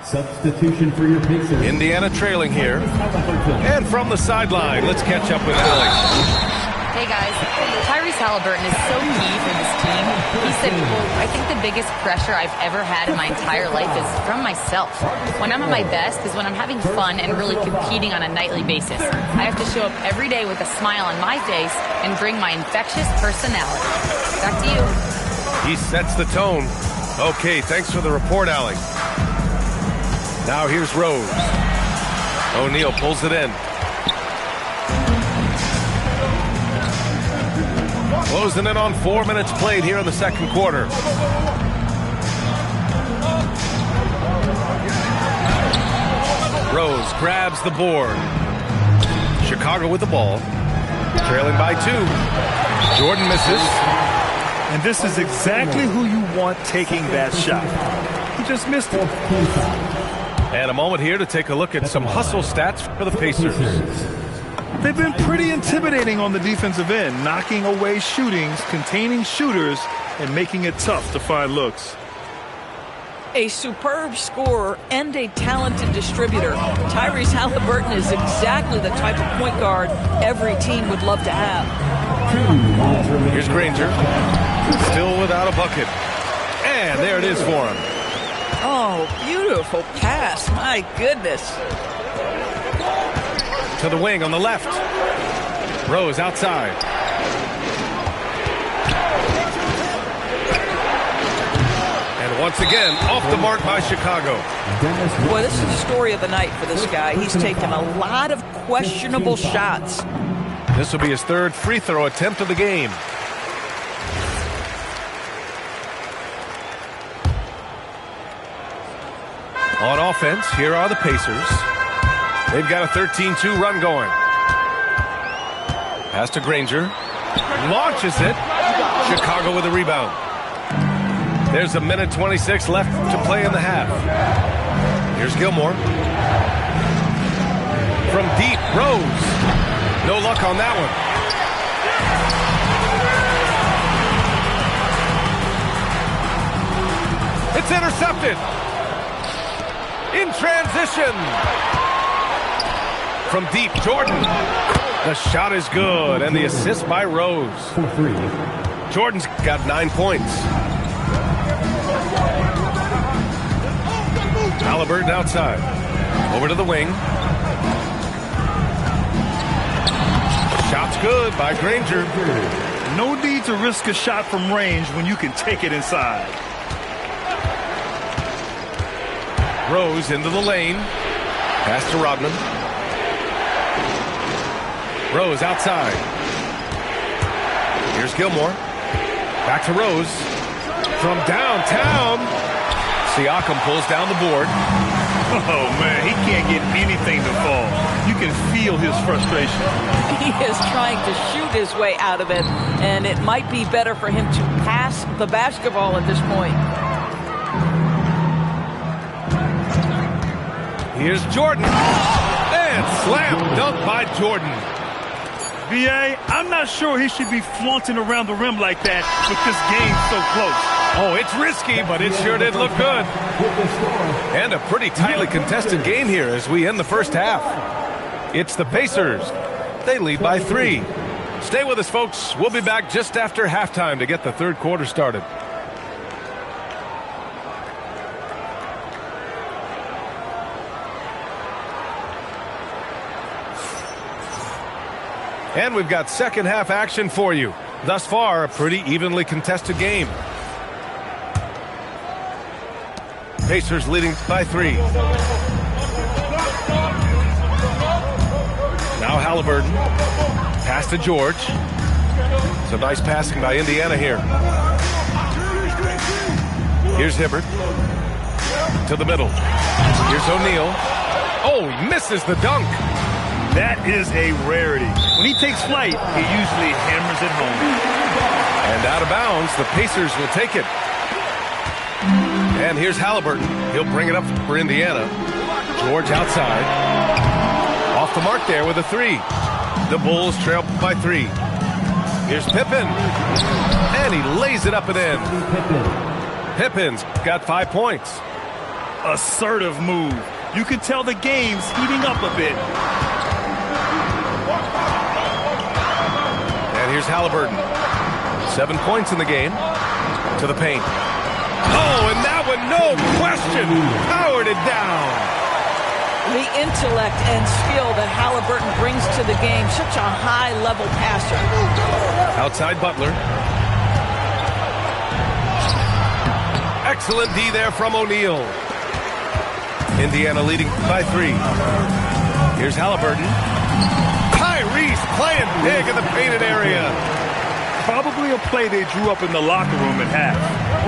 Substitution for your Pacers. Indiana trailing here. And from the sideline, let's catch up with Allie. Hey guys, Tyrese Halliburton is so key for this team. He said, quote, I think the biggest pressure I've ever had in my entire life is from myself. When I'm at my best is when I'm having fun and really competing on a nightly basis. I have to show up every day with a smile on my face and bring my infectious personality. Back to you. He sets the tone. Okay, thanks for the report, Allie. Now here's Rose. O'Neal pulls it in. Closing in on 4 minutes played here in the second quarter. Rose grabs the board. Chicago with the ball. Trailing by 2. Jordan misses. And this is exactly who you want taking that shot. He just missed it. And a moment here to take a look at some hustle stats for the Pacers. They've been pretty intimidating on the defensive end, knocking away shootings, containing shooters, and making it tough to find looks. A superb scorer and a talented distributor, Tyrese Halliburton is exactly the type of point guard every team would love to have. Here's Granger, still without a bucket. And there it is for him. Oh, beautiful pass. My goodness. To the wing on the left. Rose outside. And once again, off the mark by Chicago. Boy, this is the story of the night for this guy. He's taken a lot of questionable shots. This will be his third free throw attempt of the game. On offense, here are the Pacers. They've got a 13-2 run going. Pass to Granger. Launches it. Chicago with a rebound. There's a minute 26 left to play in the half. Here's Gilmore. From deep, Rose. No luck on that one. It's intercepted. In transition. From deep, Jordan. The shot is good, and the assist by Rose. Jordan's got 9 points. Halliburton outside. Over to the wing. Shot's good by Granger. No need to risk a shot from range when you can take it inside. Rose into the lane. Pass to Rodman. Rose outside. Here's Gilmore. Back to Rose. From downtown. Siakam pulls down the board. Oh, man, he can't get anything to fall. You can feel his frustration. He is trying to shoot his way out of it, and it might be better for him to pass the basketball at this point. Here's Jordan. And slam dunk by Jordan. B.A., I'm not sure he should be flaunting around the rim like that with this game so close. Oh, it's risky, but it sure did look good. And a pretty tightly contested game here as we end the first half. It's the Pacers. They lead by 3. Stay with us, folks. We'll be back just after halftime to get the third quarter started. And we've got second half action for you. Thus far, a pretty evenly contested game. Pacers leading by 3. Now Halliburton. Pass to George. Some nice passing by Indiana here. Here's Hibbert. To the middle. Here's O'Neal. Oh, he misses the dunk. That is a rarity. When he takes flight, he usually hammers it home. And out of bounds, the Pacers will take it. And here's Halliburton. He'll bring it up for Indiana. George outside. Off the mark there with a 3. The Bulls trail by 3. Here's Pippen. And he lays it up and in. Pippen's got 5 points. Assertive move. You can tell the game's heating up a bit. And here's Halliburton. 7 points in the game. To the paint. Oh, and that one, no question, powered it down. The intellect and skill that Halliburton brings to the game, such a high-level passer. Outside Butler. Excellent D there from O'Neal. Indiana leading by 3. Here's Halliburton. Tyrese playing big in the painted area. Probably a play they drew up in the locker room at half.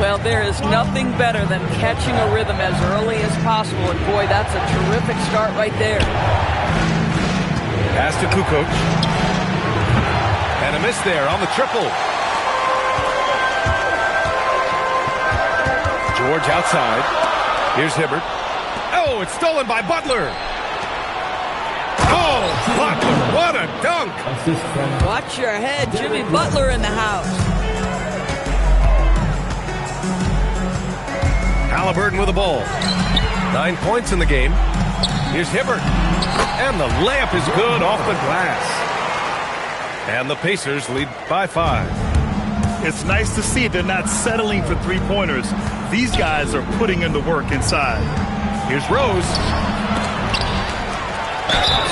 Well, there is nothing better than catching a rhythm as early as possible. And, boy, that's a terrific start right there. Pass to Kukoc. And a miss there on the triple. George outside. Here's Hibbert. Oh, it's stolen by Butler. Oh, Butler, what a dunk. Watch your head, Jimmy Butler in the house. Halliburton with the ball. 9 points in the game. Here's Hibbert. And the layup is good off the glass. And the Pacers lead by 5. It's nice to see they're not settling for three-pointers. These guys are putting in the work inside. Here's Rose.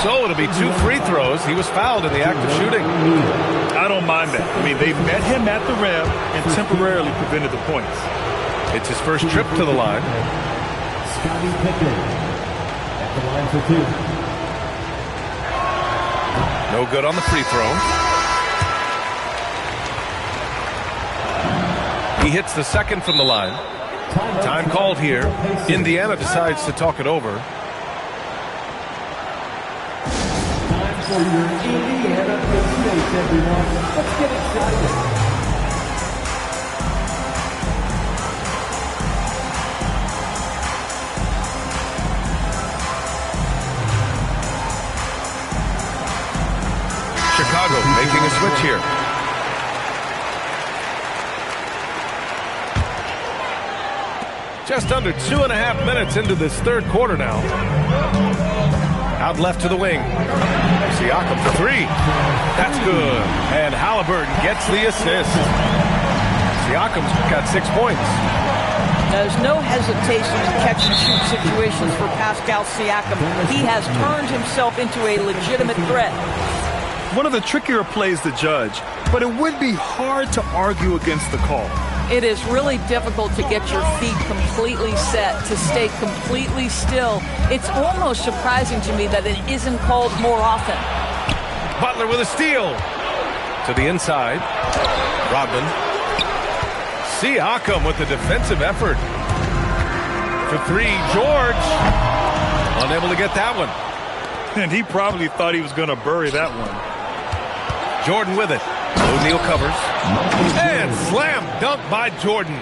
So it'll be 2 free throws. He was fouled in the act of shooting. I don't mind that. I mean, they met him at the rim and temporarily prevented the points. It's his first trip to the line. Scottie Pippen at the line for 2. No good on the free throw. He hits the second from the line. Time called here. Indiana decides to talk it over. Time for your Indiana Pacers, everyone. Let's get excited. Chicago making a switch here. Just under 2.5 minutes into this third quarter now. Out left to the wing. Siakam for 3. That's good. And Halliburton gets the assist. Siakam's got 6 points. There's no hesitation in catch-and-shoot situations for Pascal Siakam. He has turned himself into a legitimate threat. One of the trickier plays to judge, but it would be hard to argue against the call. It is really difficult to get your feet completely set, to stay completely still. It's almost surprising to me that it isn't called more often. Butler with a steal. To the inside. Rodman. Siakam with the defensive effort. For 3, George. Unable to get that one. And he probably thought he was going to bury that one. Jordan with it. O'Neal covers. And slam dunk by Jordan.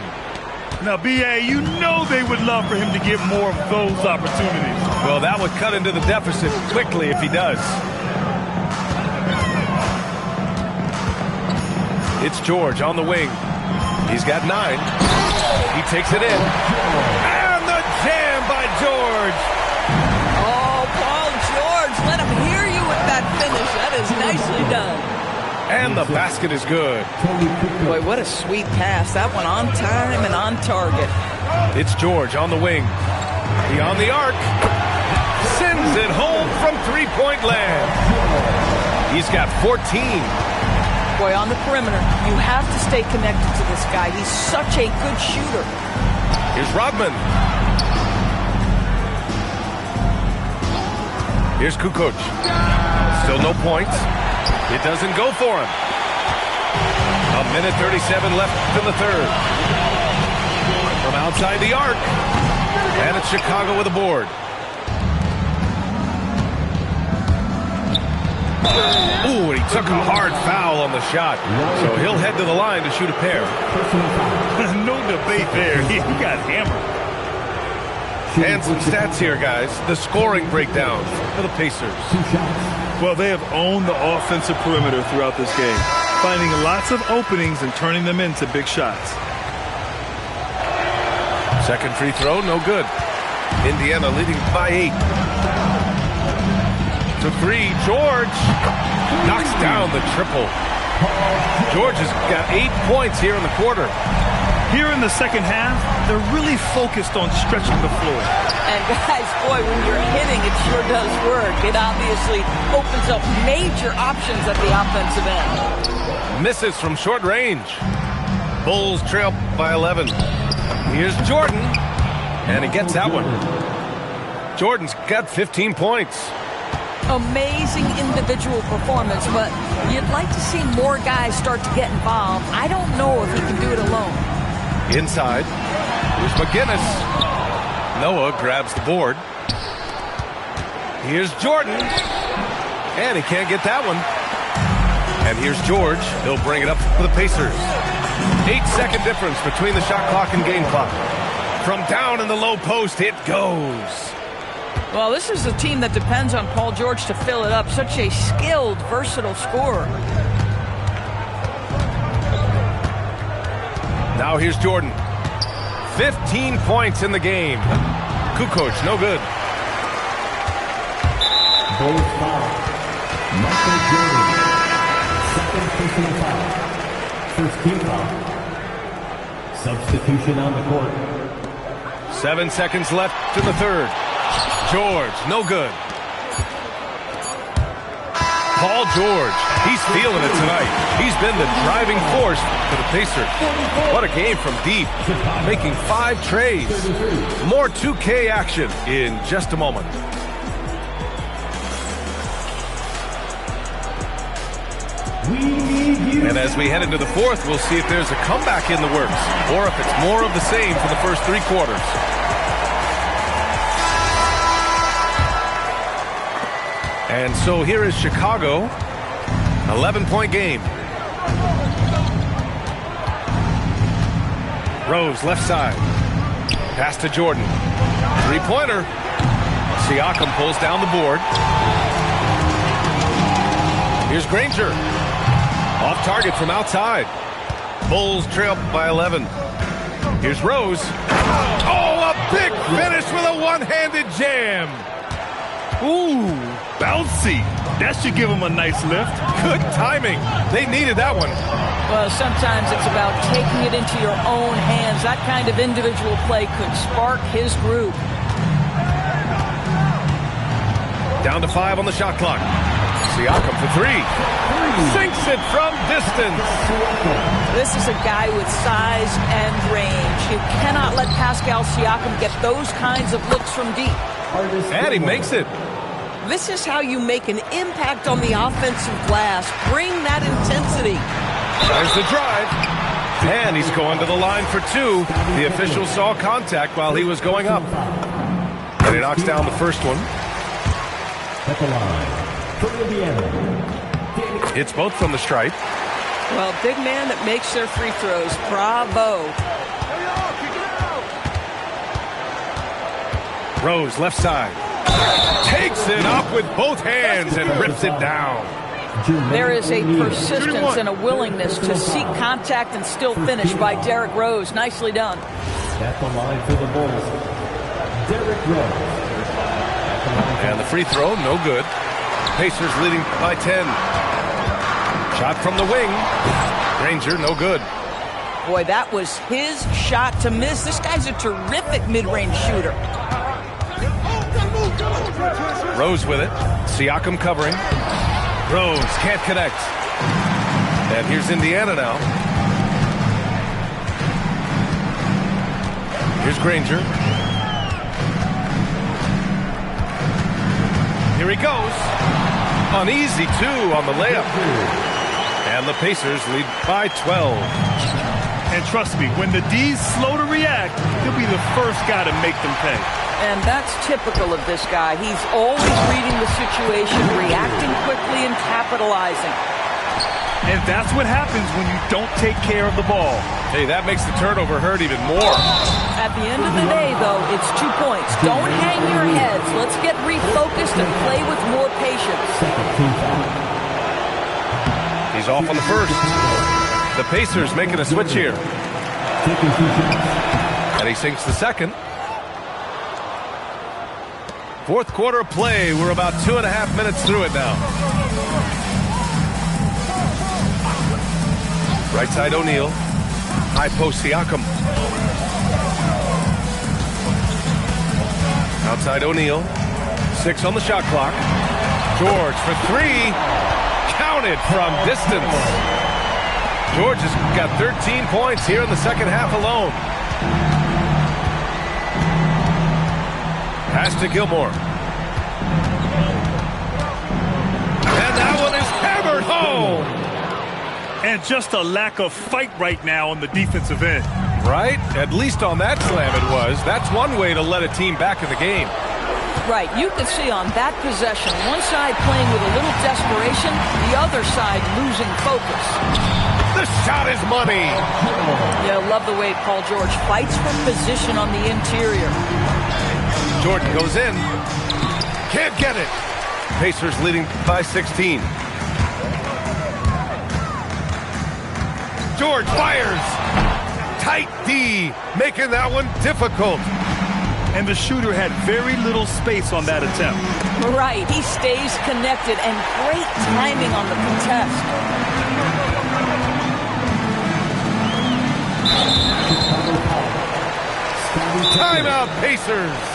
Now, B.A., you know they would love for him to get more of those opportunities. Well, that would cut into the deficit quickly if he does. It's George on the wing. He's got 9. He takes it in. And the jam by George. Oh, Paul George, let him hear you with that finish. That is nicely done. And the basket is good. Boy, what a sweet pass. That one on time and on target. It's George on the wing. He on the arc. Sends it home from three-point land. He's got 14. Boy, on the perimeter, you have to stay connected to this guy. He's such a good shooter. Here's Rodman. Here's Kukoc. Still no points. It doesn't go for him. 1:37 left in the third. From outside the arc. And it's Chicago with a board. Ooh, and he took a hard foul on the shot. So he'll head to the line to shoot a pair. No debate there. He got hammered. And some stats here, guys. The scoring breakdown for the Pacers. Well, they have owned the offensive perimeter throughout this game, finding lots of openings and turning them into big shots. Second free throw, no good. Indiana leading by 8. To 3, George knocks down the triple. George has got 8 points here in the quarter. Here in the second half, they're really focused on stretching the floor. And guys, boy, when you're hitting, it sure does work. It obviously opens up major options at the offensive end. Misses from short range. Bulls trail by 11. Here's Jordan, and he gets that one. Jordan's got 15 points. Amazing individual performance, but you'd like to see more guys start to get involved. I don't know if he can do it alone. Inside, here's McGinnis. Noah grabs the board. Here's Jordan, and he can't get that one. And here's George. He'll bring it up for the Pacers. 8-second difference between the shot clock and game clock. From down in the low post, it goes. Well, this is a team that depends on Paul George to fill it up. Such a skilled, versatile scorer. Now here's Jordan. 15 points in the game. Kukoc, no good. Bulls foul. Michael Jordan. Second personal foul. First team foul. Substitution on the court. 7 seconds left in the third. George, no good. Paul George, he's feeling it tonight. He's been the driving force for the Pacers. What a game from deep, making 5 trays. More 2K action in just a moment. And as we head into the fourth, we'll see if there's a comeback in the works, or if it's more of the same for the first 3 quarters. And so here is Chicago, 11-point game. Rose, left side. Pass to Jordan. 3-pointer. Siakam pulls down the board. Here's Granger. Off target from outside. Bulls trail by 11. Here's Rose. Oh, a big finish with a one-handed jam. Ooh, bouncy. That should give him a nice lift. Good timing. They needed that one. Well, sometimes it's about taking it into your own hands. That kind of individual play could spark his group. Down to 5 on the shot clock. Siakam for 3. Sinks it from distance. This is a guy with size and range. You cannot let Pascal Siakam get those kinds of looks from deep. And he makes it. This is how you make an impact on the offensive glass. Bring that intensity. There's the drive. And he's going to the line for 2. The official saw contact while he was going up. And he knocks down the first one. At the line, for Indiana. It's both from the stripe. Well, big man that makes their free throws. Bravo. Rose, left side. Takes it up with both hands and rips it down. There is a persistence and a willingness to seek contact and still finish by Derrick Rose. Nicely done. At the line for the Bulls, Derrick Rose. And the free throw, no good. Pacers leading by 10. Shot from the wing. Granger, no good. Boy, that was his shot to miss. This guy's a terrific mid-range shooter. Rose with it. Siakam covering. Rose can't connect. And here's Indiana now. Here's Granger. Here he goes. An easy 2 on the layup. And the Pacers lead by 12. And trust me, when the D's slow to react, he'll be the first guy to make them pay. And that's typical of this guy. He's always reading the situation, reacting quickly, and capitalizing. And that's what happens when you don't take care of the ball. Hey, that makes the turnover hurt even more. At the end of the day, though, it's 2 points. Don't hang your heads. Let's get refocused and play with more patience. He's off on the first. The Pacers making a switch here. And he sinks the second. Fourth quarter of play. We're about 2.5 minutes through it now. Right side O'Neal. High post Siakam. Outside O'Neal. 6 on the shot clock. George for 3. Counted from distance. George has got 13 points here in the second half alone. Pass to Gilmore. And that one is hammered home. And just a lack of fight right now on the defensive end. Right? At least on that slam it was. That's one way to let a team back in the game. Right. You could see on that possession, one side playing with a little desperation, the other side losing focus. The shot is money. Yeah, love the way Paul George fights for position on the interior. Jordan goes in. Can't get it. Pacers leading by 16. George fires. Tight D, making that one difficult. And the shooter had very little space on that attempt. Right. He stays connected and great timing on the contest. Timeout, Pacers.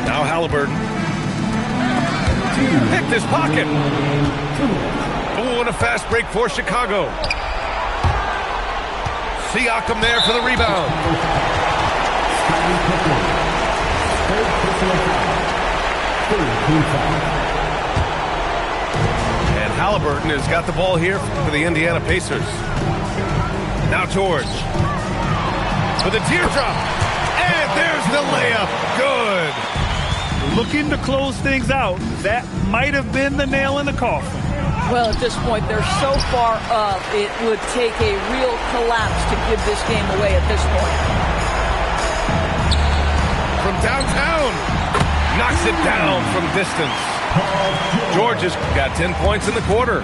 Now Halliburton. Picked his pocket. Oh, and a fast break for Chicago. Siakam there for the rebound. And Halliburton has got the ball here for the Indiana Pacers. Now George. For the teardrop. And there's the layup. Good. Looking to close things out. That might have been the nail in the coffin. Well, at this point, they're so far up, it would take a real collapse to give this game away at this point. From downtown. Knocks it down from distance. George has got 10 points in the quarter.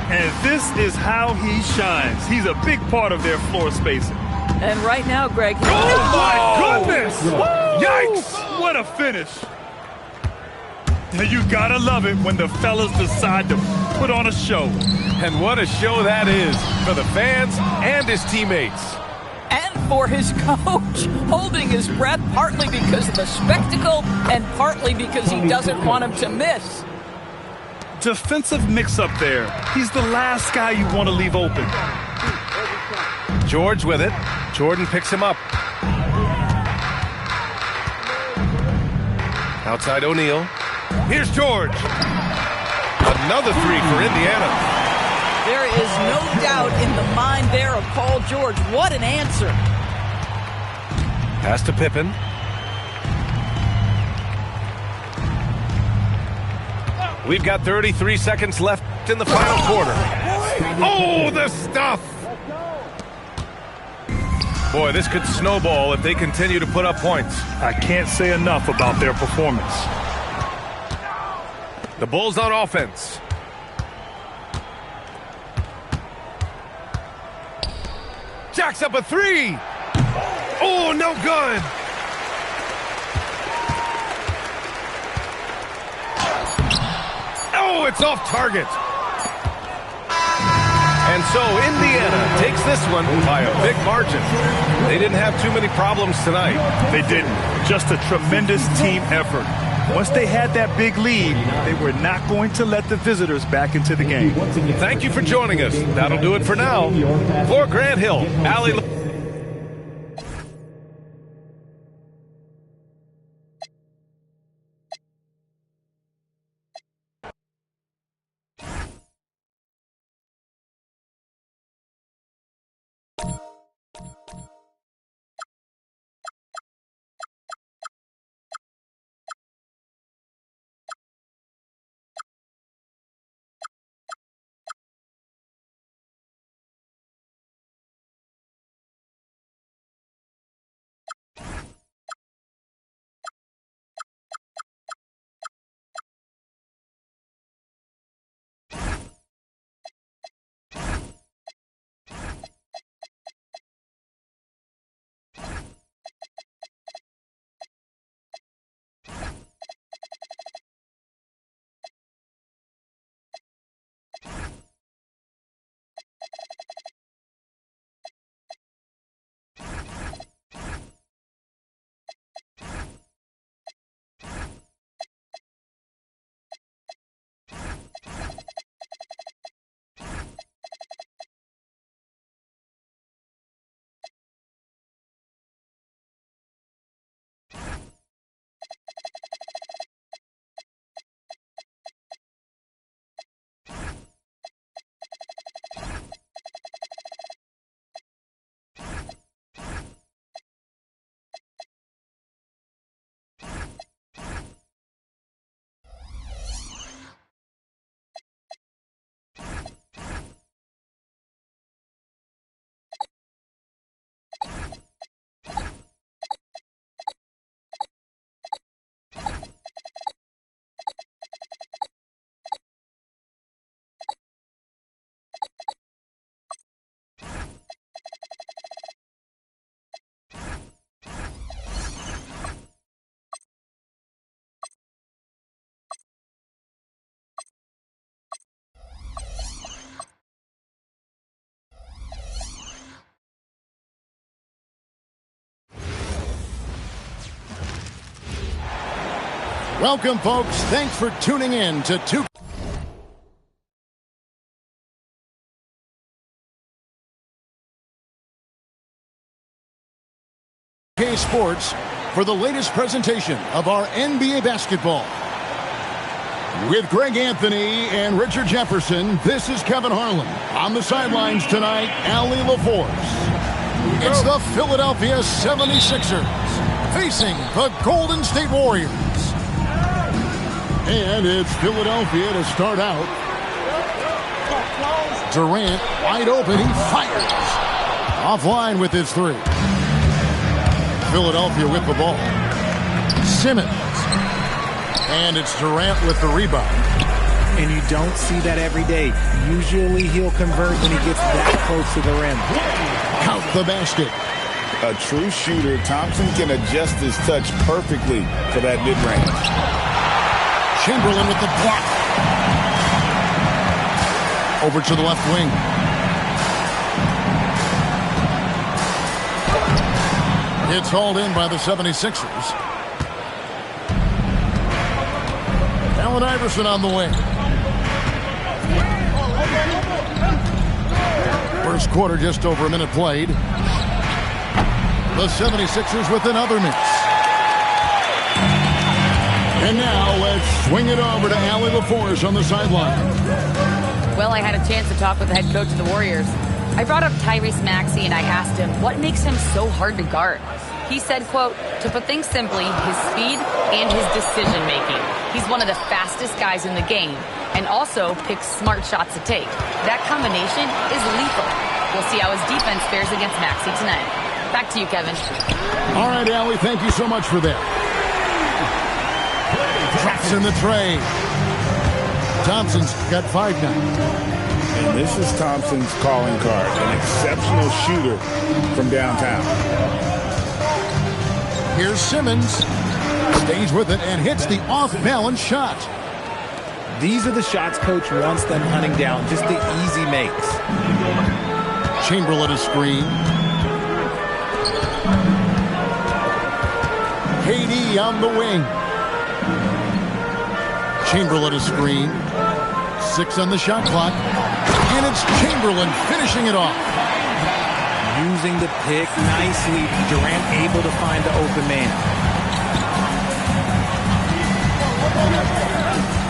And this is how he shines. He's a big part of their floor spacing. And right now, Greg... Oh, my goodness! Woo! Yikes! What a finish. You gotta love it when the fellas decide to put on a show. And what a show that is for the fans and his teammates. And for his coach, holding his breath partly because of the spectacle and partly because he doesn't want him to miss. Defensive mix-up there. He's the last guy you want to leave open. George with it. Jordan picks him up. Outside O'Neal. Here's George. Another three for Indiana. There is no doubt in the mind there of Paul George. What an answer. Pass to Pippen. We've got 33 seconds left in the final quarter. Oh, the stuff! Boy, this could snowball if they continue to put up points. I can't say enough about their performance. The Bulls on offense. Jacks up a three. Oh, no good. Oh, it's off target. And so Indiana takes this one by a big margin. They didn't have too many problems tonight. They didn't. Just a tremendous team effort. Once they had that big lead, they were not going to let the visitors back into the game. Thank you for joining us. That'll do it for now. For Grant Hill, Allie. Welcome, folks. Thanks for tuning in to 2K Sports for the latest presentation of our NBA basketball. With Greg Anthony and Richard Jefferson, this is Kevin Harlan. On the sidelines tonight, Allie LaForce. It's the Philadelphia 76ers facing the Golden State Warriors. And it's Philadelphia to start out. Durant wide open. He fires. Offline with his three. Philadelphia with the ball. Simmons. And it's Durant with the rebound. And you don't see that every day. Usually he'll convert when he gets that close to the rim. Count the basket. A true shooter, Thompson can adjust his touch perfectly for that mid-range. Chamberlain with the block. Over to the left wing. It's hauled in by the 76ers. Allen Iverson on the wing. First quarter, just over a minute played. The 76ers with another miss. And now let's swing it over to Allie LaForce on the sideline. Well, I had a chance to talk with the head coach of the Warriors. I brought up Tyrese Maxey and I asked him what makes him so hard to guard. He said, quote, to put things simply, his speed and his decision making. He's one of the fastest guys in the game and also picks smart shots to take. That combination is lethal. We'll see how his defense fares against Maxey tonight. Back to you, Kevin. All right, Allie, thank you so much for that. Drops in the tray. Thompson's got 5 now. And this is Thompson's calling card, an exceptional shooter from downtown. Here's Simmons. Stays with it and hits the off-balance shot. These are the shots coach wants them hunting down, just the easy makes. Chamberlain a screen. KD on the wing. Chamberlain a screen. 6 on the shot clock. And it's Chamberlain finishing it off. Using the pick nicely. Durant able to find the open man.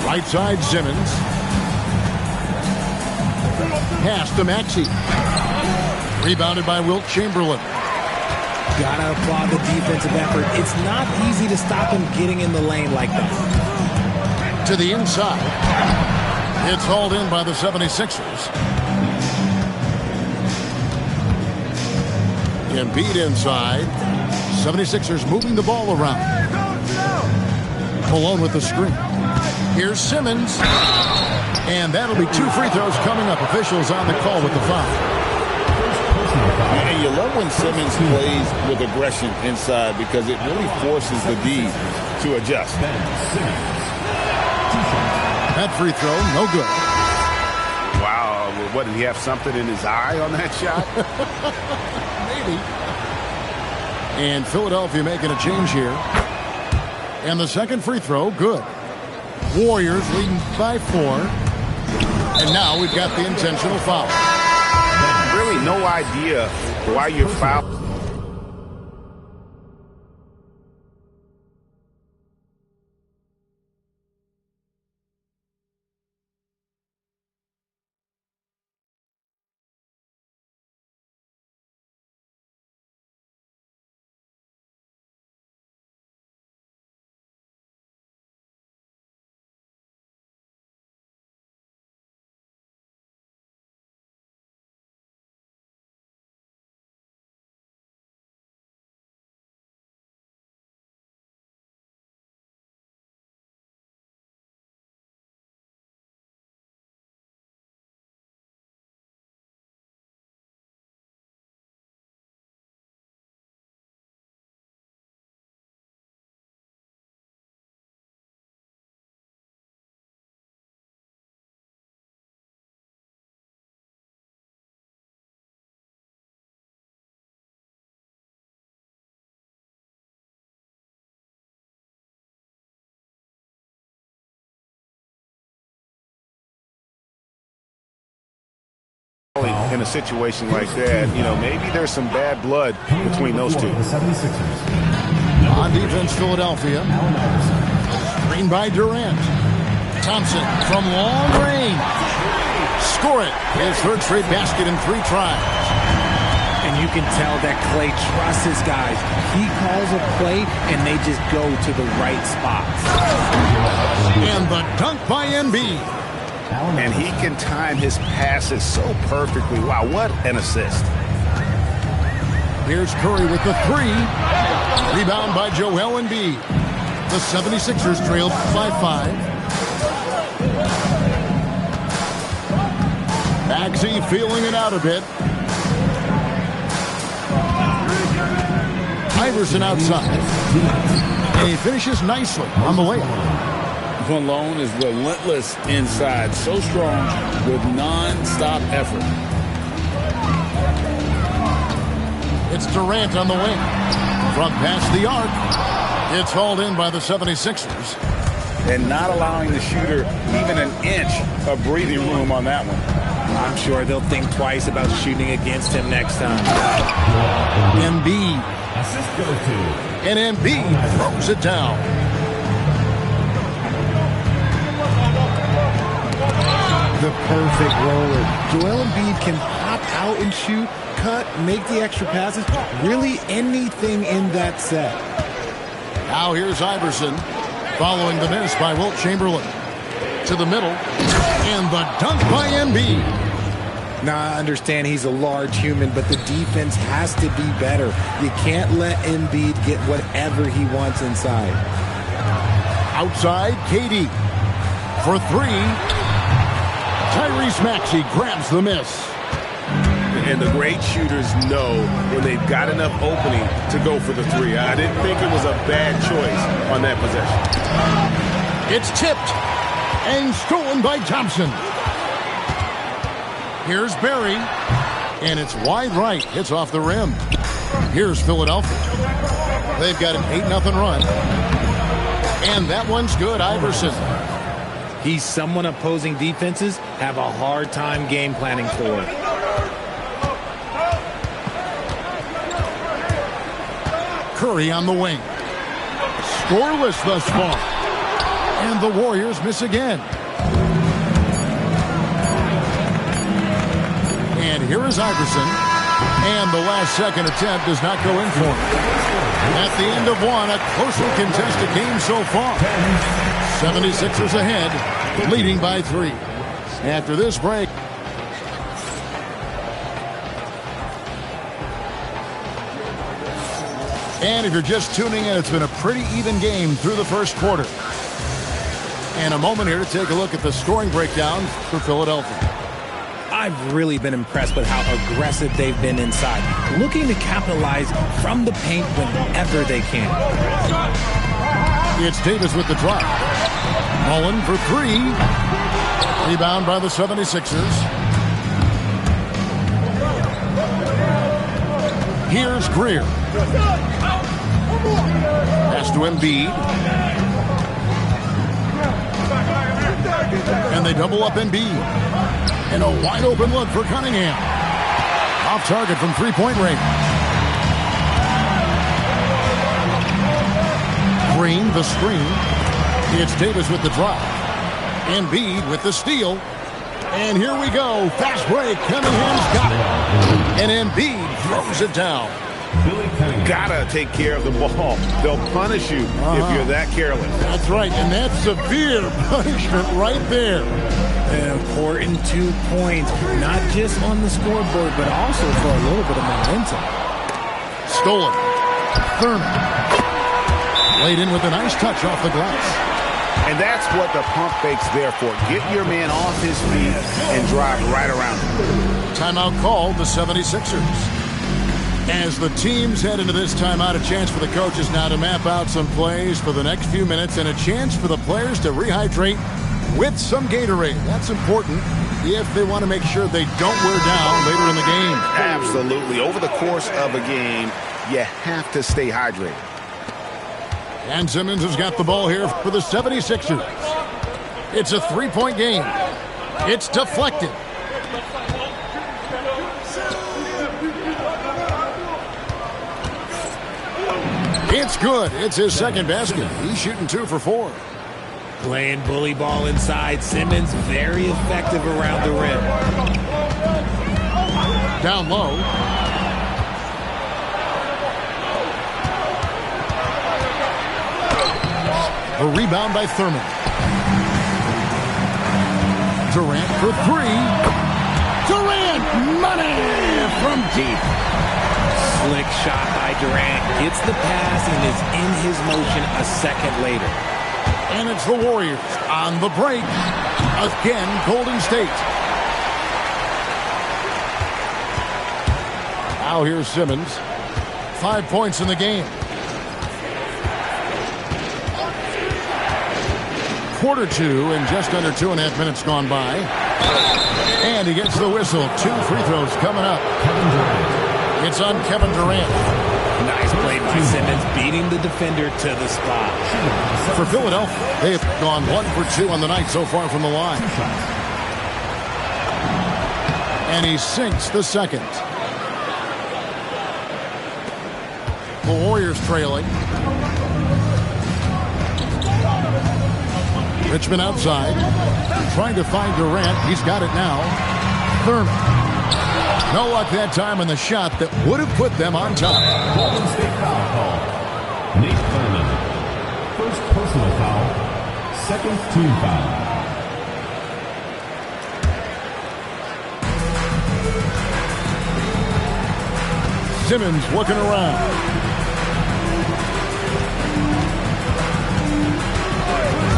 Right side, Simmons. Pass to Maxey. Rebounded by Wilt Chamberlain. Gotta applaud the defensive effort. It's not easy to stop him getting in the lane like that. To the inside. It's hauled in by the 76ers. Embiid inside. 76ers moving the ball around. Malone with the screen. Here's Simmons. And that'll be 2 free throws coming up. Officials on the call with the foul. And you love when Simmons plays with aggression inside because it really forces the D to adjust. That free throw, no good. Wow, what, did he have something in his eye on that shot? Maybe. And Philadelphia making a change here. And the second free throw, good. Warriors leading by 4. And now we've got the intentional foul. Really no idea why you're fouled. in a situation like that, you know, maybe there's some bad blood between those two. On defense, Philadelphia. Screen by Durant. Thompson from long range. Score it. His third straight basket in 3 tries. And you can tell that Klay trusts his guys. He calls a play, and they just go to the right spots. And the dunk by Embiid. And he can time his passes so perfectly. Wow, what an assist. Here's Curry with the 3. Rebound by Joel Embiid. The 76ers trailed by 5. Maxey feeling it out a bit. Iverson outside. And he finishes nicely on the layup. Malone is relentless inside, so strong with non-stop effort. It's Durant on the wing. From past the arc. It's hauled in by the 76ers. And not allowing the shooter even an inch of breathing room on that one. I'm sure they'll think twice about shooting against him next time. Embiid. And Embiid throws it down. The perfect roller. Joel Embiid can hop out and shoot, cut, make the extra passes. Really anything in that set. Now here's Iverson. Following the miss by Wilt Chamberlain. To the middle. And the dunk by Embiid. Now, I understand he's a large human, but the defense has to be better. You can't let Embiid get whatever he wants inside. Outside, KD. For 3. Tyrese Maxey grabs the miss. And the great shooters know when they've got enough opening to go for the 3. I didn't think it was a bad choice on that possession. It's tipped and stolen by Thompson. Here's Barry. And it's wide right. It's off the rim. Here's Philadelphia. They've got an 8-0 run. And that one's good, Iverson. He's someone opposing defenses have a hard time game planning for. Curry on the wing. Scoreless thus far. And the Warriors miss again. And here is Iverson. And the last second attempt does not go in for him. At the end of one, a closely contested game so far. 76ers ahead, leading by 3. After this break. And if you're just tuning in, it's been a pretty even game through the first quarter. And a moment here to take a look at the scoring breakdown for Philadelphia. I've really been impressed with how aggressive they've been inside, looking to capitalize from the paint whenever they can. It's Davis with the drop. Mullen for 3. Rebound by the 76ers. Here's Greer. Pass to Embiid. And they double up Embiid. And a wide open look for Cunningham. Off target from 3-point range. Green, the screen. It's Davis with the drop. Embiid with the steal. And here we go. Fast break. Cunningham's got it. And Embiid throws it down. Gotta take care of the ball. They'll punish you if you're that careless. That's right. And that's severe punishment right there. An important 2 points, not just on the scoreboard, but also for a little bit of momentum. Stolen. Thurman. Laid in with a nice touch off the glass. And that's what the pump fake's there for. Get your man off his feet and drive right around him. Timeout called the 76ers. As the teams head into this timeout, a chance for the coaches now to map out some plays for the next few minutes and a chance for the players to rehydrate with some Gatorade. That's important if they want to make sure they don't wear down later in the game. Absolutely. Over the course of a game, you have to stay hydrated. And Simmons has got the ball here for the 76ers. It's a 3-point game. It's deflected. It's good. It's his second basket. He's shooting 2 for 4. Playing bully ball inside. Simmons very effective around the rim. Down low. A rebound by Thurman. Durant for 3. Durant, money from deep. Slick shot by Durant. Gets the pass and is in his motion a second later. And it's the Warriors on the break. Again, Golden State. Now here's Simmons. 5 points in the game. Quarter 2 and just under 2.5 minutes gone by. And he gets the whistle. 2 free throws coming up. It's on Kevin Durant. Nice play by Simmons, beating the defender to the spot. For Philadelphia, they've gone 1 for 2 on the night so far from the line. And he sinks the second. The Warriors trailing. Richmond outside. Trying to find Durant. He's got it now. Thurman. No luck that time on the shot that would have put them on top. Golden State foul call. Nate Thurman. First personal foul. Second team foul. Simmons looking around.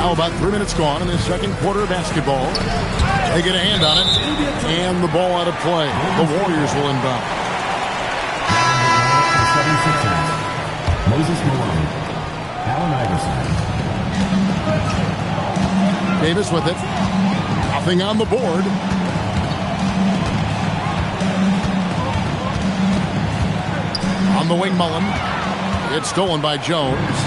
Now about 3 minutes gone in the second quarter of basketball. They get a hand on it, and the ball out of play. The Warriors will inbound. Moses Malone. Allen Iverson. Davis with it. Nothing on the board. On the wing, Mullen. It's stolen by Jones.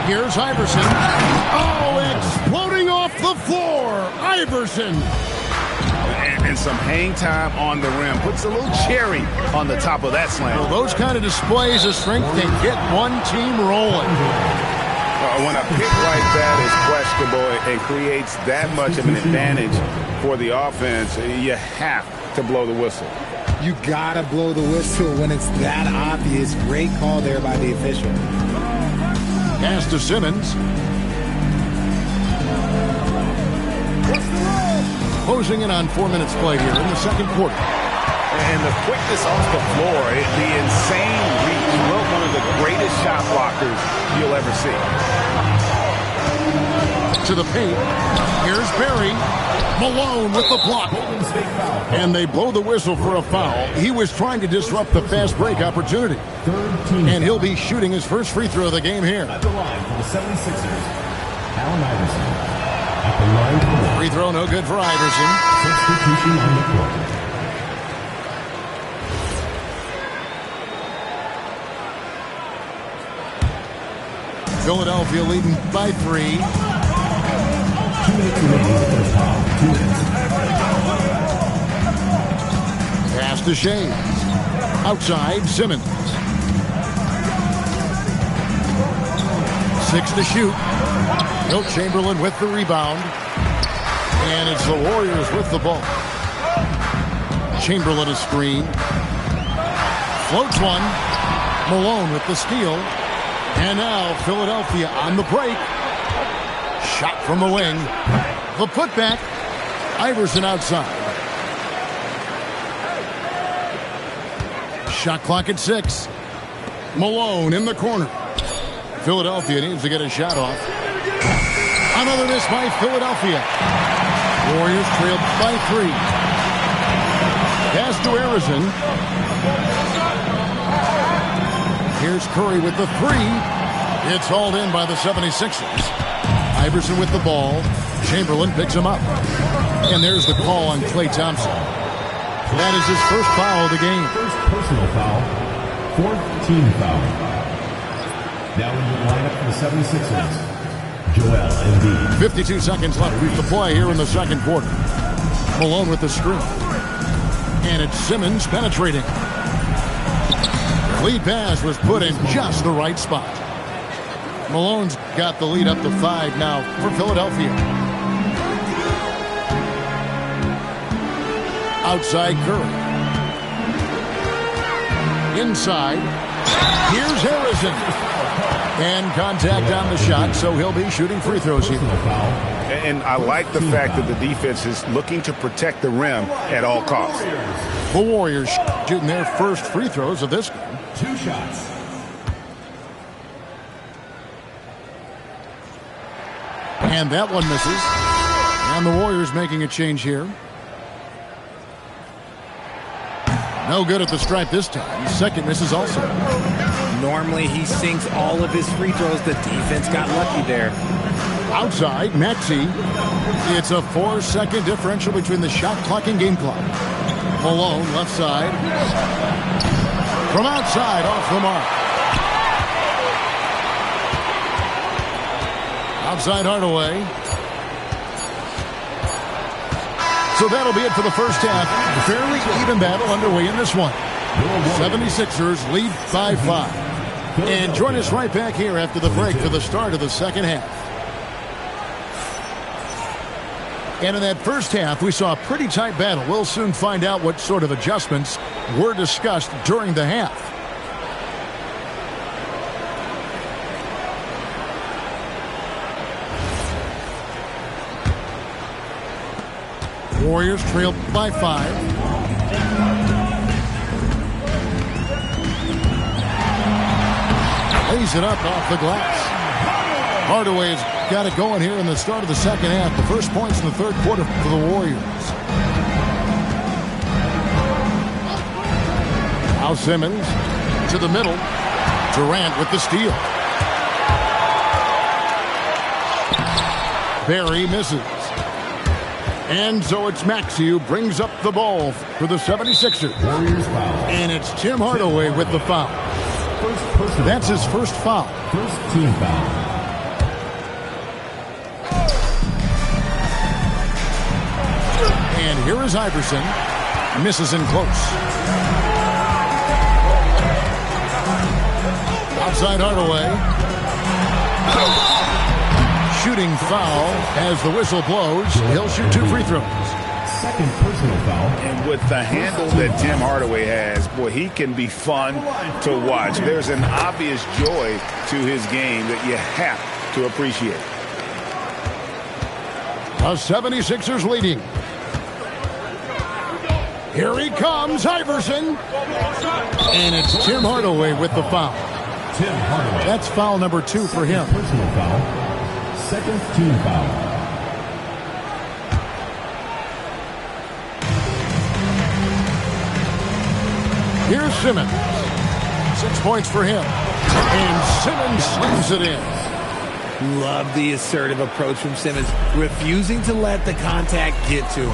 Here's Iverson. Oh, exploding off the floor. Iverson. And some hang time on the rim. Puts a little cherry on the top of that slam. Well, those kind of displays of strength can get one team rolling. When a pick like that is questionable and creates that much of an advantage for the offense, you have to blow the whistle. You gotta blow the whistle when it's that obvious. Great call there by the official. Pass to Simmons. Closing in on 4 minutes play here in the second quarter. And the quickness off the floor, the insane reach. Well, one of the greatest shot blockers you'll ever see. To the paint. Here's Barry. Malone with the block. And they blow the whistle for a foul. He was trying to disrupt the fast break opportunity. And he'll be shooting his first free throw of the game here. At the line for the 76ers, Allen Iverson. At the line for the free throw no good for Iverson. Substitution on the court. Philadelphia leading by 3. 2 minutes remaining in the first half. 2 minutes. Pass to Shea. Outside, Simmons. 6 to shoot. Wilt Chamberlain with the rebound. And it's the Warriors with the ball. Chamberlain a screen. Floats one. Malone with the steal. And now Philadelphia on the break. Shot from the wing. The putback. Iverson outside. Shot clock at 6. Malone in the corner. Philadelphia needs to get a shot off. Another miss by Philadelphia. Warriors trailed by 3. Pass to Harrison. Here's Curry with the 3. It's hauled in by the 76ers. Iverson with the ball. Chamberlain picks him up. And there's the call on Klay Thompson. That is his first foul of the game. First personal foul. Fourth team foul. Now in the lineup for the 76ers, Joel Embiid. 52 seconds left to play here in the second quarter. Malone with the screen. And it's Simmons penetrating. Lead pass was put in just the right spot. Malone's got the lead up to 5 now for Philadelphia. Outside Curry. Inside. Here's Harrison. And contact on the shot, so he'll be shooting free throws here. And I like the fact that the defense is looking to protect the rim at all costs. The Warriors shooting their first free throws of this game. 2 shots. And that one misses. And the Warriors making a change here. No good at the stripe this time. Second misses also. Normally he sinks all of his free throws. The defense got lucky there. Outside, Maxey. It's a 4-second differential between the shot clock and game clock. Malone, left side. From outside, off the mark. Outside Hardaway. So that'll be it for the first half. Fairly even battle underway in this one. 76ers lead by 5. And join us right back here after the break for the start of the second half. And in that first half, we saw a pretty tight battle. We'll soon find out what sort of adjustments were discussed during the half. Warriors trail by 5. Lays it up off the glass. Hardaway's got it going here in the start of the second half. The first points in the third quarter for the Warriors. Now Simmons to the middle. Durant with the steal. Barry misses. And so it's Maxey who brings up the ball for the 76ers. Warriors foul. And it's Tim Hardaway with the foul. That's his first foul. First team foul. And here is Iverson. Misses in close. Outside Hardaway. Shooting foul as the whistle blows. He'll shoot 2 free throws. Second personal foul. And with the handle that Tim Hardaway has, boy, he can be fun to watch. There's an obvious joy to his game that you have to appreciate. The 76ers leading. Here he comes, Iverson. And it's Tim Hardaway with the foul. Tim Hardaway. That's foul number 2 for him. Personal foul. Second team foul. Here's Simmons. 6 points for him. And Simmons slams it in. Love the assertive approach from Simmons, refusing to let the contact get to him.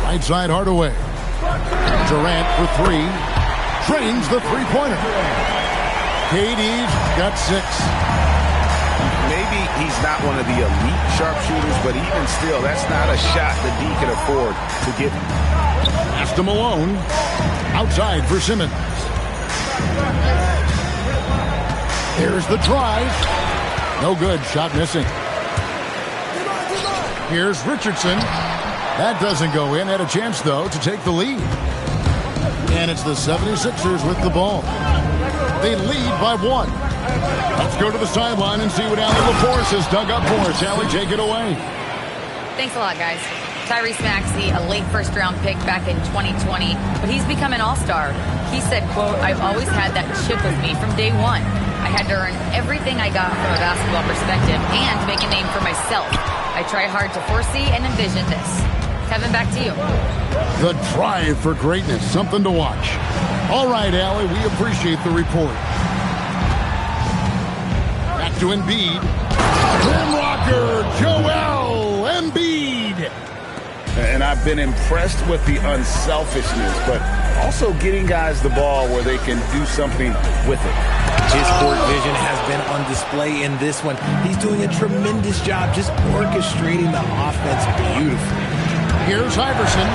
Right side Hardaway. Durant for 3. Drains the three-pointer. KD's got 6. Maybe he's not one of the elite sharpshooters, but even still, that's not a shot that D can afford to give him. Pass to Malone. Outside for Simmons. Here's the drive. No good. Shot missing. Here's Richardson. That doesn't go in. Had a chance, though, to take the lead. And it's the 76ers with the ball. They lead by 1. Let's go to the sideline and see what Allie LaForce has dug up for us. Allie, take it away. Thanks a lot, guys. Tyrese Maxey, a late first-round pick back in 2020, but he's become an all-star. He said, quote, "I've always had that chip with me from day one. I had to earn everything I got from a basketball perspective and make a name for myself. I try hard to foresee and envision this." Kevin, back to you. The drive for greatness, something to watch. All right, Allie, we appreciate the report. Back to Embiid. Rim rocker, Joel Embiid. And I've been impressed with the unselfishness, but also getting guys the ball where they can do something with it. His court vision has been on display in this one. He's doing a tremendous job just orchestrating the offense beautifully. Here's Iverson.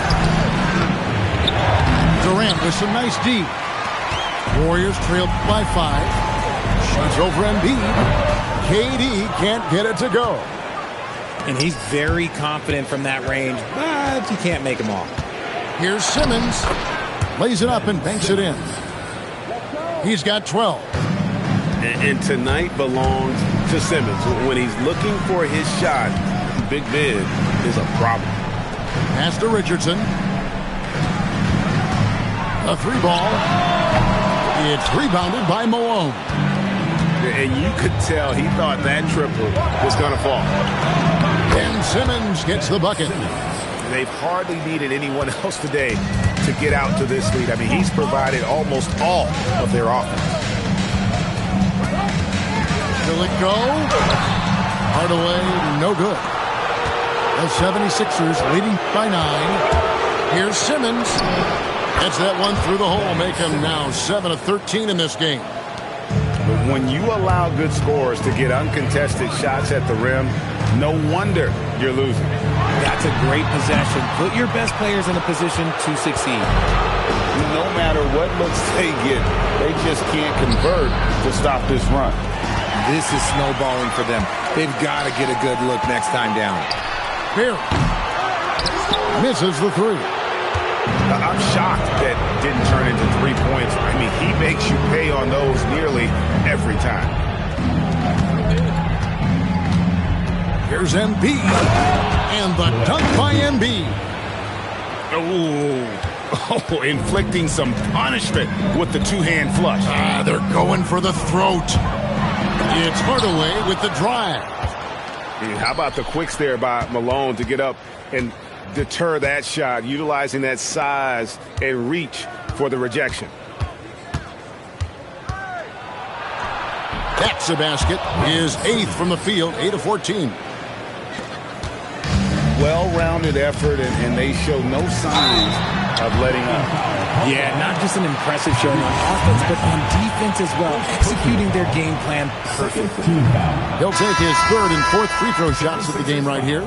Durant with some nice D. Warriors trail by 5. Shoots over Embiid. KD can't get it to go. And he's very confident from that range, but he can't make them all. Here's Simmons. Lays it up and banks it in. He's got 12. And tonight belongs to Simmons. When he's looking for his shot, Big Ben is a problem. Pass to Richardson. A 3-ball. It's rebounded by Malone. And you could tell he thought that triple was going to fall. And Simmons gets the bucket. They've hardly needed anyone else today to get out to this lead. I mean, he's provided almost all of their offense. Will it go? Hardaway, no good. The 76ers leading by 9. Here's Simmons. Gets that one through the hole, make him now 7 of 13 in this game. But when you allow good scorers to get uncontested shots at the rim, no wonder you're losing. That's a great possession. Put your best players in a position to succeed. No matter what looks they get, they just can't convert to stop this run. This is snowballing for them. They've got to get a good look next time down. Barry misses the 3. I'm shocked that didn't turn into 3 points. I mean, he makes you pay on those nearly every time. Here's Embiid. And the dunk by Embiid. Oh, inflicting some punishment with the two-hand flush. They're going for the throat. It's Hardaway with the drive. How about the quicks there by Malone to get up and deter that shot, utilizing that size and reach for the rejection. That's a basket. His 8th from the field, 8 of 14. Well-rounded effort, and they show no signs of letting up. Yeah, not just an impressive showing on offense, but on defense as well, executing their game plan perfectly. He'll take his 3rd and 4th free throw shots of the game right here.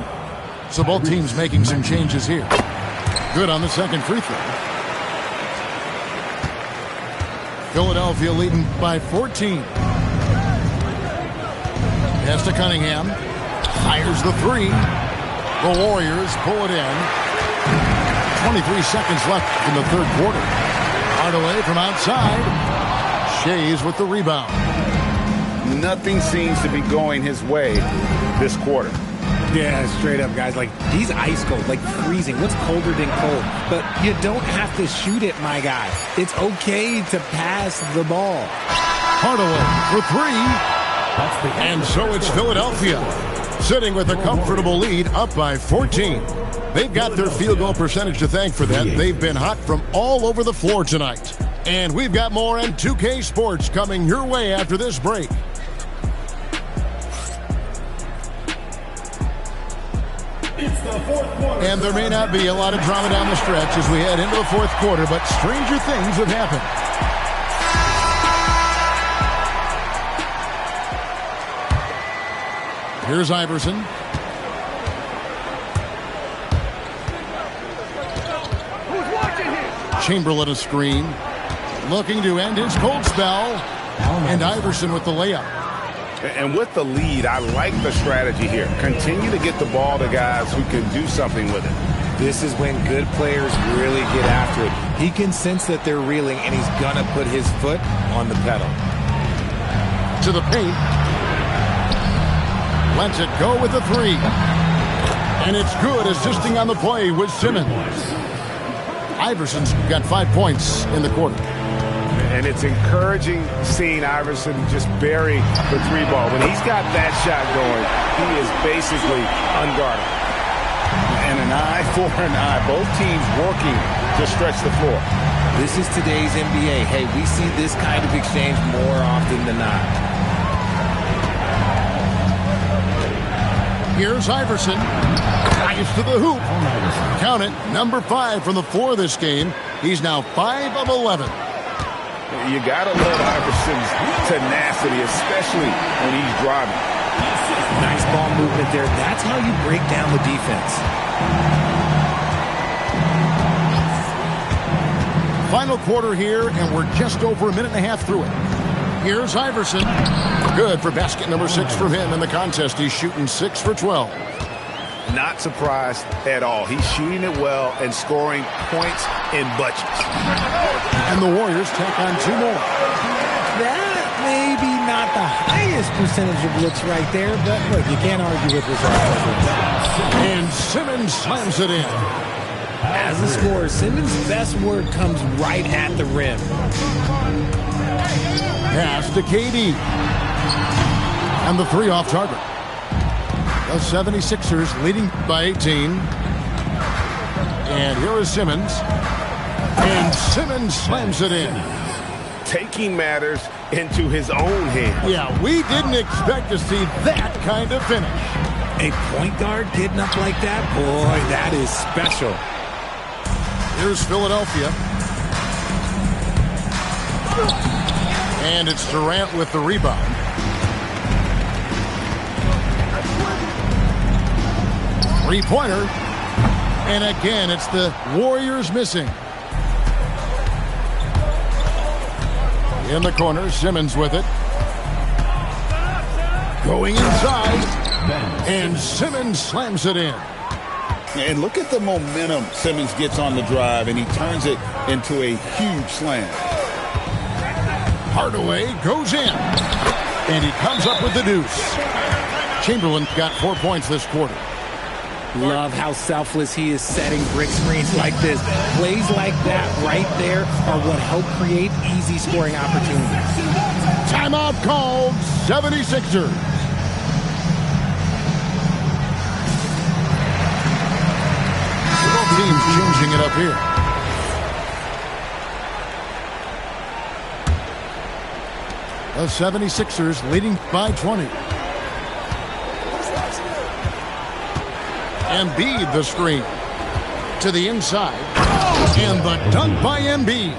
So both teams making some changes here. Good on the 2nd free throw. Philadelphia leading by 14. Pass to Cunningham. Fires the 3. The Warriors pull it in. 23 seconds left in the 3rd quarter. Hardaway from outside. Shays with the rebound. Nothing seems to be going his way this quarter. Yeah, straight up, guys. Like, he's ice cold, like freezing. What's colder than cold? But you don't have to shoot it, my guy. It's okay to pass the ball. Hardaway for 3. And so it's Philadelphia sitting with a comfortable lead up by 14. They've got their field goal percentage to thank for that. They've been hot from all over the floor tonight. And we've got more on 2K Sports coming your way after this break. And there may not be a lot of drama down the stretch as we head into the 4th quarter, but stranger things have happened. Here's Iverson. Chamberlain a screen. Looking to end his cold spell. And Iverson with the layup. And with the lead, I like the strategy here. Continue to get the ball to guys who can do something with it. This is when good players really get after it. He can sense that they're reeling, and he's going to put his foot on the pedal. To the paint. Lets it go with the 3. And it's good, assisting on the play with Simmons. Iverson's got 5 points in the quarter. And it's encouraging seeing Iverson just bury the 3-ball. When he's got that shot going, he is basically unguarded. And an eye for an eye. Both teams working to stretch the floor. This is today's NBA. Hey, we see this kind of exchange more often than not. Here's Iverson. Drives to the hoop. Count it, number 5 from the floor this game. He's now 5 of 11. You got to love Iverson's tenacity, especially when he's driving. Nice ball movement there. That's how you break down the defense. Final quarter here, and we're just over a minute and a half through it. Here's Iverson. Good for basket number 6 from him in the contest. He's shooting 6 for 12. Not surprised at all. He's shooting it well and scoring points in bunches. And the Warriors take on 2 more. That may be not the highest percentage of looks right there, but look, you can't argue with results. And Simmons slams it in. As a scorer, Simmons' best work comes right at the rim. Pass to KD. And the 3 off target. The 76ers leading by 18. And here is Simmons. And Simmons slams it in. Taking matters into his own hands. Yeah, we didn't expect to see that kind of finish. A point guard getting up like that? Boy, that is special. Here's Philadelphia. And it's Durant with the rebound. Three-pointer. And again, it's the Warriors missing. In the corner, Simmons with it. Going inside. And Simmons slams it in. And look at the momentum Simmons gets on the drive, and he turns it into a huge slam. Hardaway goes in. And he comes up with the deuce. Chamberlain got 4 points this quarter. Love how selfless he is setting brick screens like this. Plays like that right there are what help create easy scoring opportunities. Timeout called, 76ers. Both teams changing it up here. The 76ers leading by 20. Embiid the screen to the inside, and the dunk by Embiid.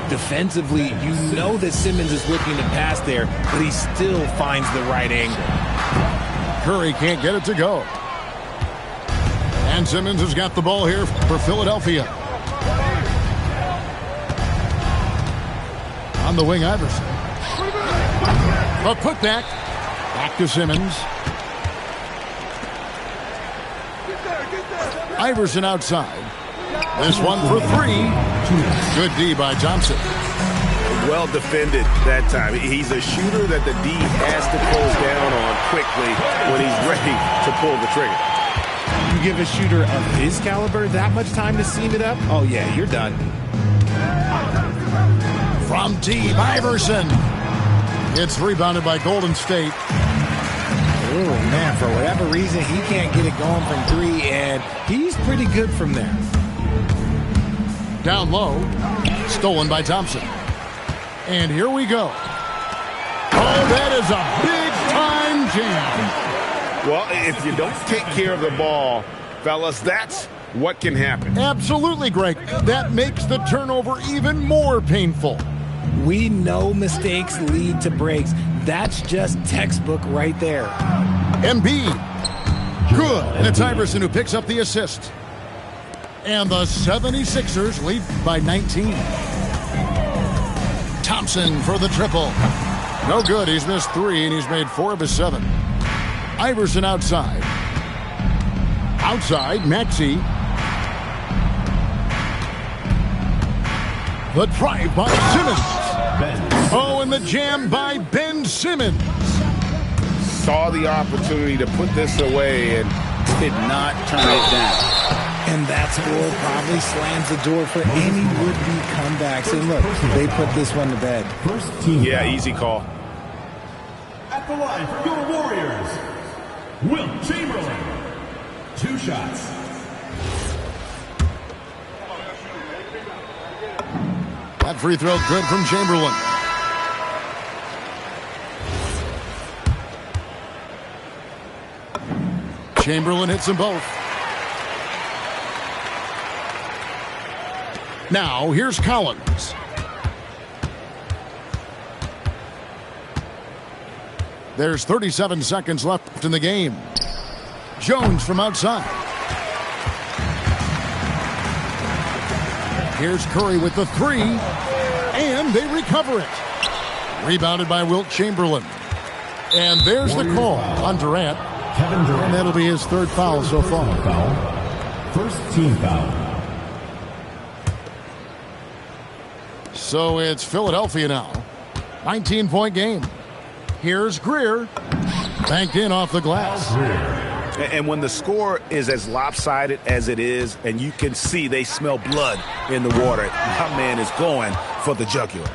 Defensively, you know that Simmons is looking to pass there, but he still finds the right angle. Curry can't get it to go. And Simmons has got the ball here for Philadelphia. On the wing, Iverson. A putback. Back to Simmons. Iverson outside. This one for 3. Good D by Thompson. Well defended that time. He's a shooter that the D has to close down on quickly when he's ready to pull the trigger. You give a shooter of his caliber that much time to seam it up? Oh, yeah, you're done. From T. Iverson. It's rebounded by Golden State. Oh, man, for whatever reason, he can't get it going from 3, and he's pretty good from there. Down low. Stolen by Thompson. And here we go. Oh, that is a big-time jam. Well, if you don't take care of the ball, fellas, that's what can happen. Absolutely, Greg. That makes the turnover even more painful. We know mistakes lead to breaks. That's just textbook right there. Embiid. Good. And it's Iverson who picks up the assist. And the 76ers lead by 19. Thompson for the triple. No good. He's missed 3, and he's made 4 of his 7. Iverson outside. Outside, Maxey. The drive by Simmons. Oh, and the jam by Ben Simmons. Saw the opportunity to put this away and did not turn it down. And that score probably slams the door for any would-be comebacks. And look, they put this one to bed. Yeah, easy call. At the line for your Warriors, Wilt Chamberlain. 2 shots. That free throw good from Chamberlain. Chamberlain hits them both. Now, here's Collins. There's 37 seconds left in the game. Jones from outside. Here's Curry with the three, and they recover it. Rebounded by Wilt Chamberlain. And there's the call on Durant. Kevin Durant. And that'll be his third foul so far. First team foul. So it's Philadelphia now. 19-point game. Here's Greer. Banked in off the glass. And when the score is as lopsided as it is, and you can see they smell blood in the water, my man is going for the jugular.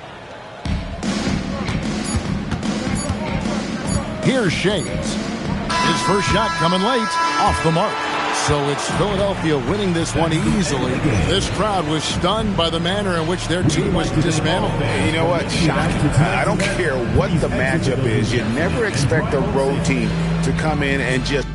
Here's Shades. His first shot coming late, off the mark. So it's Philadelphia winning this one easily. This crowd was stunned by the manner in which their team was dismantled. You know what? Shocking. I don't care what the matchup is. You never expect a road team to come in and just